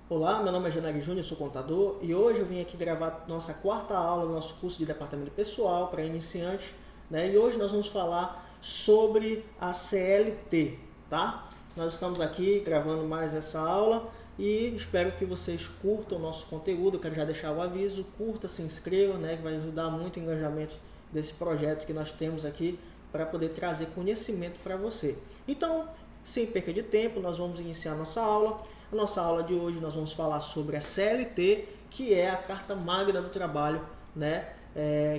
Olá, meu nome é Janari Júnior, sou contador e hoje eu vim aqui gravar nossa quarta aula do nosso curso de Departamento Pessoal para iniciantes, né? E hoje nós vamos falar sobre a CLT, tá? Nós estamos aqui gravando mais essa aula e espero que vocês curtam o nosso conteúdo. Eu quero já deixar o aviso, curta, se inscreva, né? Que vai ajudar muito o engajamento desse projeto que nós temos aqui para poder trazer conhecimento para você. Então, sem perca de tempo, nós vamos iniciar a nossa aula. A nossa aula de hoje nós vamos falar sobre a CLT, que é a Carta Magna do Trabalho, né?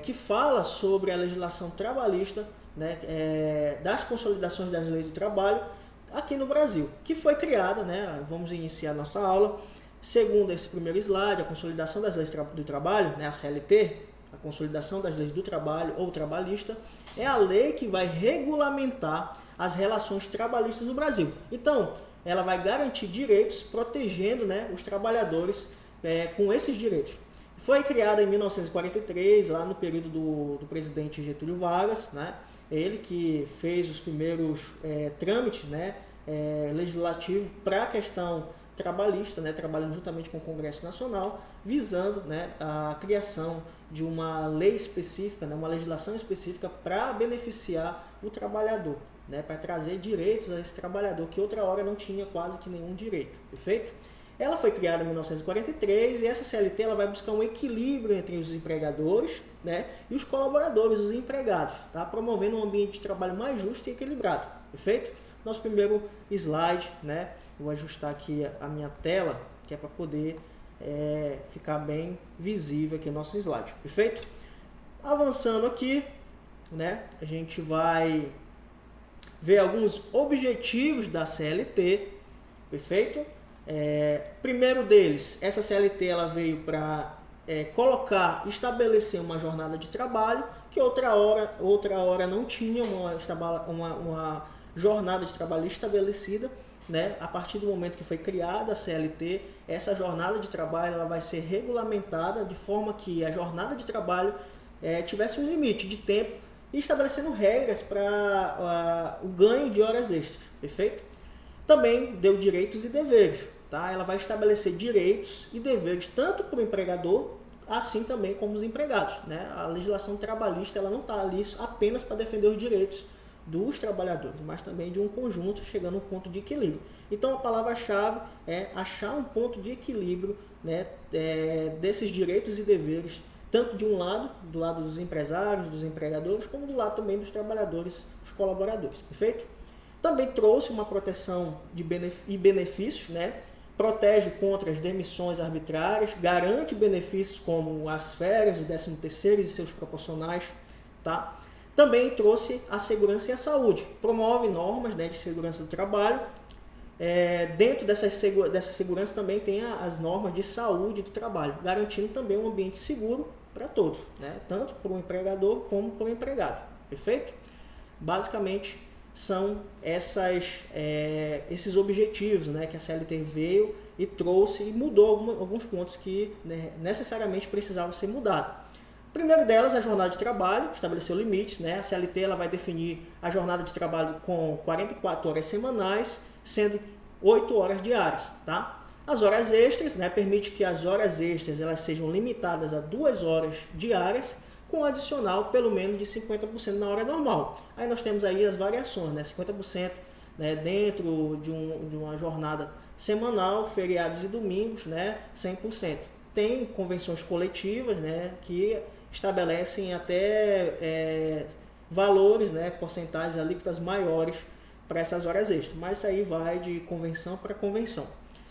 Que fala sobre a legislação trabalhista, né? Das consolidações das leis do trabalho aqui no Brasil, que foi criada, né? Vamos iniciar a nossa aula. Segundo esse primeiro slide, a consolidação das leis do trabalho, né? A CLT, a consolidação das leis do trabalho ou trabalhista, é a lei que vai regulamentar as relações trabalhistas no Brasil. Então, ela vai garantir direitos, protegendo, né, os trabalhadores com esses direitos. Foi criada em 1943, lá no período do presidente Getúlio Vargas, né? Ele que fez os primeiros trâmites, né, legislativos para a questão trabalhista, né, trabalhando juntamente com o Congresso Nacional, visando, né, a criação de uma lei específica, né, uma legislação específica para beneficiar o trabalhador, né, para trazer direitos a esse trabalhador que outra hora não tinha quase que nenhum direito, perfeito? Ela foi criada em 1943 e essa CLT ela vai buscar um equilíbrio entre os empregadores, né, e os colaboradores, os empregados, tá? Promovendo um ambiente de trabalho mais justo e equilibrado, perfeito? Nosso primeiro slide, né? Vou ajustar aqui a minha tela, que é para poder ficar bem visível aqui o nosso slide, perfeito? Avançando aqui, né? A gente vai ver alguns objetivos da CLT, perfeito? Primeiro deles, essa CLT ela veio para estabelecer uma jornada de trabalho que outra hora não tinha uma jornada de trabalho estabelecida, né? A partir do momento que foi criada a CLT, essa jornada de trabalho ela vai ser regulamentada de forma que a jornada de trabalho tivesse um limite de tempo e estabelecendo regras para o ganho de horas extras, perfeito? Também deu direitos e deveres, tá? Ela vai estabelecer direitos e deveres tanto para o empregador, assim também como os empregados, né? A legislação trabalhista ela não está ali apenas para defender os direitos dos trabalhadores, mas também de um conjunto, chegando a um ponto de equilíbrio. Então a palavra-chave é achar um ponto de equilíbrio, né, desses direitos e deveres, tanto de um lado, do lado dos empresários, dos empregadores, como do lado também dos trabalhadores, dos colaboradores, perfeito? Também trouxe uma proteção e benefícios, né? Protege contra as demissões arbitrárias, garante benefícios como as férias, o 13º e seus proporcionais, tá? Também trouxe a segurança e a saúde, promove normas, né, de segurança do trabalho. Dentro dessa segurança também tem as normas de saúde do trabalho, garantindo também um ambiente seguro para todos, né? Tanto para o empregador como para o empregado, perfeito? Basicamente são esses objetivos, né, que a CLT veio e trouxe e mudou alguns pontos que, né, necessariamente precisavam ser mudados. O primeiro delas, a jornada de trabalho, estabeleceu limites, né? A CLT ela vai definir a jornada de trabalho com 44 horas semanais, sendo 8 horas diárias, tá? As horas extras, né, permite que as horas extras elas sejam limitadas a 2 horas diárias, com adicional pelo menos de 50% na hora normal. Aí nós temos aí as variações, né? 50%, né, dentro de uma jornada semanal, feriados e domingos, né, 100%. Tem convenções coletivas, né, que estabelecem até valores, né, porcentagens, alíquotas maiores para essas horas extras, mas isso aí vai de convenção para convenção.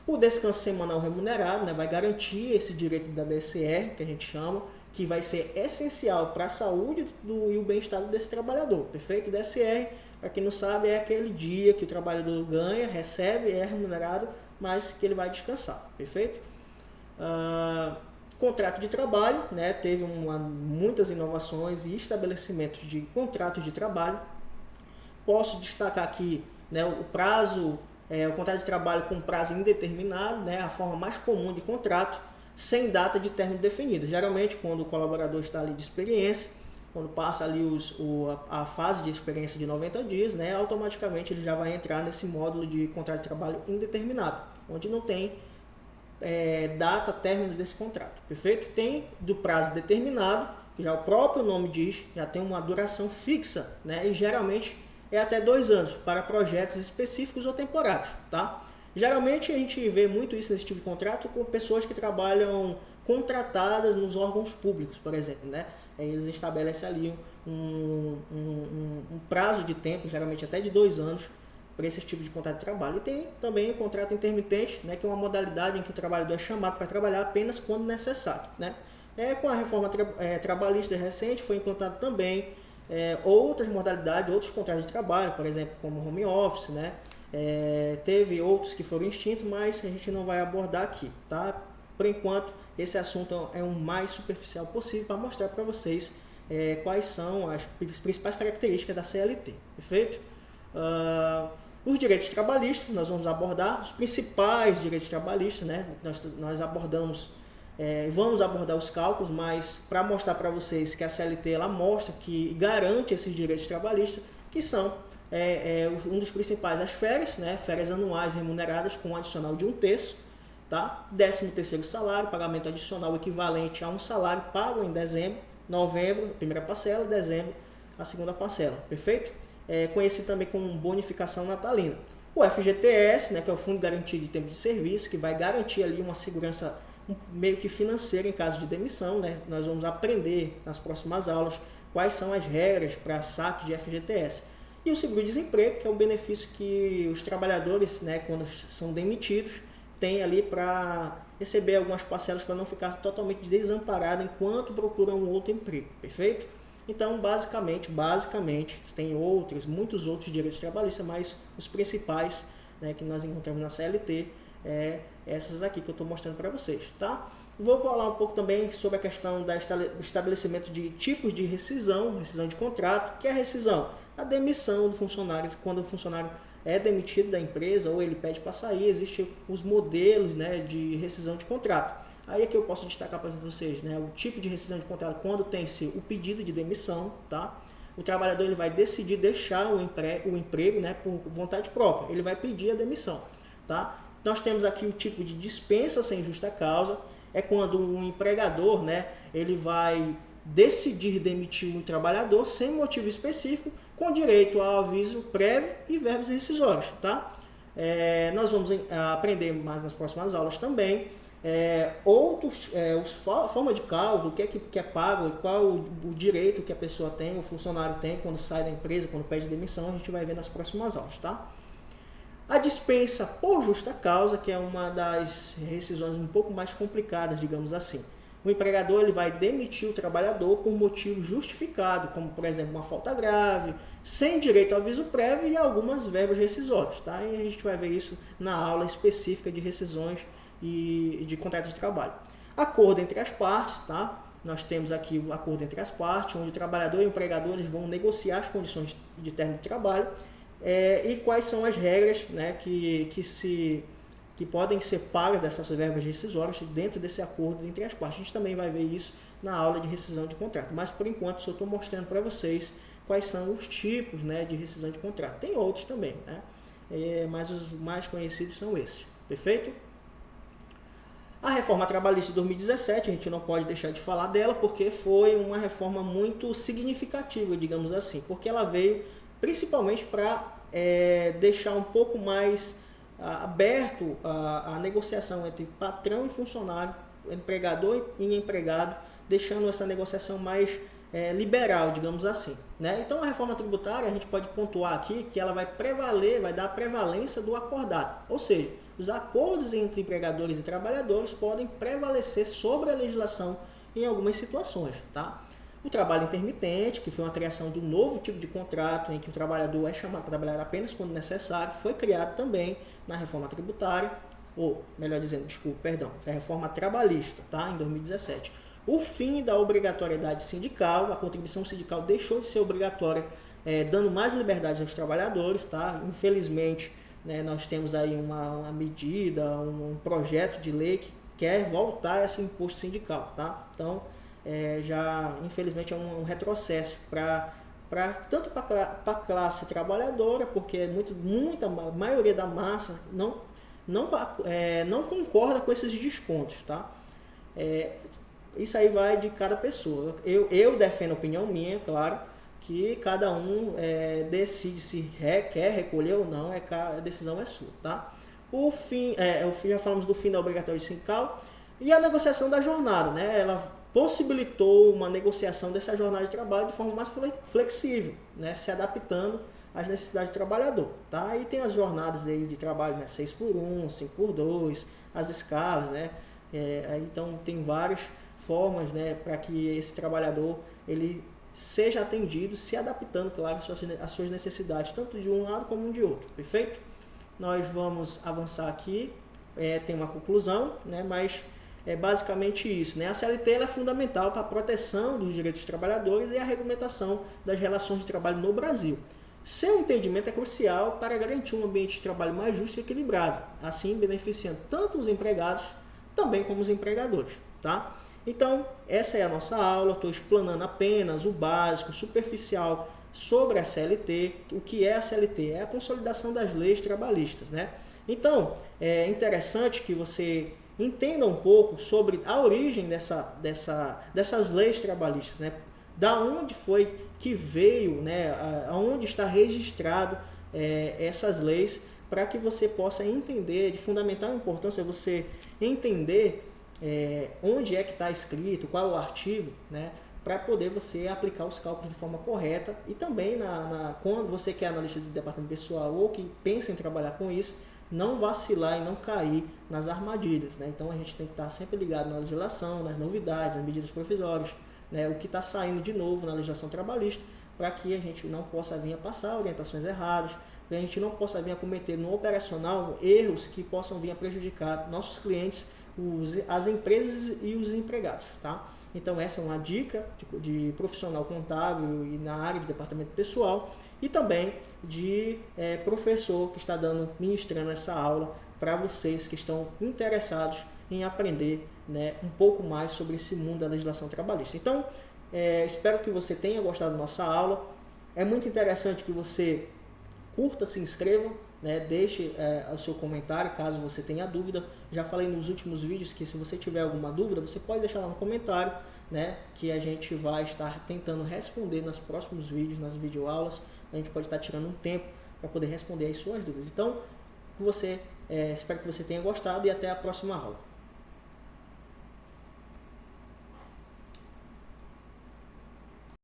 O descanso semanal remunerado, né, vai garantir esse direito da DSR, que a gente chama, que vai ser essencial para a saúde e o bem-estar desse trabalhador, perfeito? DSR, para quem não sabe, é aquele dia que o trabalhador ganha, recebe, é remunerado, mas que ele vai descansar, perfeito? Contrato de trabalho, né, teve muitas inovações e estabelecimentos de contratos de trabalho. Posso destacar aqui, né, o contrato de trabalho com prazo indeterminado, né, a forma mais comum de contrato, sem data de término definida. Geralmente, quando o colaborador está ali de experiência, quando passa ali a fase de experiência de 90 dias, né, automaticamente ele já vai entrar nesse módulo de contrato de trabalho indeterminado, onde não tem data término desse contrato, perfeito? Tem do prazo determinado, que já o próprio nome diz, já tem uma duração fixa, né? E geralmente é até 2 anos para projetos específicos ou temporários, tá? Geralmente a gente vê muito isso nesse tipo de contrato com pessoas que trabalham contratadas nos órgãos públicos, por exemplo, né? Eles estabelecem ali um prazo de tempo, geralmente até de 2 anos, para esse tipo de contrato de trabalho. E tem também o contrato intermitente, né, que é uma modalidade em que o trabalhador é chamado para trabalhar apenas quando necessário, né? Com a reforma trabalhista recente foi implantado também outras modalidades, outros contratos de trabalho, por exemplo, como home office, né? Teve outros que foram extintos, mas a gente não vai abordar aqui, tá? Por enquanto, esse assunto é o mais superficial possível para mostrar para vocês quais são as principais características da CLT, perfeito? Os direitos trabalhistas, nós vamos abordar os principais direitos trabalhistas, né? Nós abordamos, vamos abordar os cálculos, mas para mostrar para vocês que a CLT ela mostra que garante esses direitos trabalhistas, que são um dos principais, as férias, né? Férias anuais remuneradas com um adicional de 1/3, tá? 13º salário, pagamento adicional equivalente a um salário pago em dezembro, novembro, a primeira parcela, dezembro, a segunda parcela, perfeito? Conhecido também como bonificação natalina. O FGTS, né, que é o Fundo de Garantia de Tempo de Serviço, que vai garantir ali uma segurança meio que financeira em caso de demissão, né? Nós vamos aprender nas próximas aulas quais são as regras para saque de FGTS. E o seguro-desemprego, que é um benefício que os trabalhadores, né, quando são demitidos, têm ali para receber algumas parcelas para não ficar totalmente desamparado enquanto procuram um outro emprego, perfeito? Então, basicamente, tem muitos outros direitos trabalhistas, mas os principais, né, que nós encontramos na CLT essas aqui que eu estou mostrando para vocês, tá? Vou falar um pouco também sobre a questão do estabelecimento de tipos de rescisão de contrato, que é a rescisão, a demissão do funcionário, quando o funcionário é demitido da empresa ou ele pede para sair, existem os modelos, né, de rescisão de contrato. Aí é que eu posso destacar para vocês, né, o tipo de rescisão de contrato quando tem-se o pedido de demissão, tá? O trabalhador ele vai decidir deixar o emprego, né, por vontade própria, ele vai pedir a demissão, tá? Nós temos aqui o tipo de dispensa sem justa causa, é quando o empregador, né, ele vai decidir demitir um trabalhador sem motivo específico, com direito ao aviso prévio e verbos rescisórios, tá? Nós vamos aprender mais nas próximas aulas também forma de cálculo, o que é pago, qual o direito que a pessoa tem, o funcionário tem quando sai da empresa, quando pede demissão, a gente vai ver nas próximas aulas, tá? A dispensa por justa causa, que é uma das rescisões um pouco mais complicadas, digamos assim. O empregador ele vai demitir o trabalhador por motivo justificado, como por exemplo uma falta grave, sem direito ao aviso prévio e algumas verbas rescisórias, tá? E a gente vai ver isso na aula específica de rescisões e de contrato de trabalho. Acordo entre as partes, tá? Nós temos aqui o acordo entre as partes, onde o trabalhador e o empregador eles vão negociar as condições de término de trabalho e quais são as regras, né, que podem ser pagas dessas verbas rescisórias dentro desse acordo entre as partes. A gente também vai ver isso na aula de rescisão de contrato, mas por enquanto só estou mostrando para vocês quais são os tipos, né, de rescisão de contrato. Tem outros também, né? Mas os mais conhecidos são esses, perfeito? A reforma trabalhista de 2017, a gente não pode deixar de falar dela, porque foi uma reforma muito significativa, digamos assim, porque ela veio principalmente para deixar um pouco mais aberto a negociação entre patrão e funcionário, empregador e empregado, deixando essa negociação mais liberal, digamos assim, né? Então a reforma tributária a gente pode pontuar aqui que ela vai dar a prevalência do acordado, ou seja, os acordos entre empregadores e trabalhadores podem prevalecer sobre a legislação em algumas situações, tá? O trabalho intermitente, que foi uma criação de um novo tipo de contrato em que o trabalhador é chamado para trabalhar apenas quando necessário, foi criado também na reforma tributária, ou melhor dizendo, foi a reforma trabalhista, tá? Em 2017. O fim da obrigatoriedade sindical, a contribuição sindical deixou de ser obrigatória, dando mais liberdade aos trabalhadores, tá? Infelizmente, né, nós temos aí uma medida, um projeto de lei que quer voltar esse imposto sindical, tá? Então, infelizmente é um retrocesso tanto para a classe trabalhadora, porque a maioria da massa não concorda com esses descontos, tá? Isso aí vai de cada pessoa. Eu defendo a opinião minha, claro, que cada um decide se quer recolher ou não, a decisão é sua, tá? Já falamos do fim da obrigatória sindical e a negociação da jornada, né? Ela possibilitou uma negociação dessa jornada de trabalho de forma mais flexível, né? Se adaptando às necessidades do trabalhador, tá? E tem as jornadas aí de trabalho, né? 6x1, 5x2, as escalas, né? Então tem várias formas, né, para que esse trabalhador ele seja atendido, se adaptando, claro, às suas necessidades, tanto de um lado como de outro, perfeito? Nós vamos avançar aqui, tem uma conclusão, né, mas é basicamente isso, né? A CLT ela é fundamental para a proteção dos direitos dos trabalhadores e a regulamentação das relações de trabalho no Brasil. Seu entendimento é crucial para garantir um ambiente de trabalho mais justo e equilibrado, assim beneficiando tanto os empregados também como os empregadores, tá? Então, essa é a nossa aula, estou explanando apenas o básico, superficial sobre a CLT. O que é a CLT? É a consolidação das leis trabalhistas, né? Então, é interessante que você entenda um pouco sobre a origem dessas leis trabalhistas, né? Da onde foi que veio, né? Aonde está registrado essas leis, para que você possa entender, de fundamental importância você entender onde é que está escrito, qual é o artigo, né, para poder você aplicar os cálculos de forma correta e também quando você que é analista de departamento pessoal ou que pensa em trabalhar com isso, não vacilar e não cair nas armadilhas, né? Então a gente tem que estar sempre ligado na legislação, nas novidades, nas medidas provisórias, né, o que está saindo de novo na legislação trabalhista, para que a gente não possa vir a passar orientações erradas, para que a gente não possa vir a cometer no operacional erros que possam vir a prejudicar nossos clientes, as empresas e os empregados, tá? Então essa é uma dica de profissional contábil e na área de departamento pessoal e também de professor que está ministrando essa aula para vocês que estão interessados em aprender, né, um pouco mais sobre esse mundo da legislação trabalhista. Então, espero que você tenha gostado da nossa aula. É muito interessante que você curta, se inscreva, né, deixe o seu comentário caso você tenha dúvida. Já falei nos últimos vídeos que se você tiver alguma dúvida, você pode deixar lá no comentário, né, que a gente vai estar tentando responder nos próximos vídeos, nas videoaulas. A gente pode estar tirando um tempo para poder responder as suas dúvidas. Então, espero que você tenha gostado e até a próxima aula.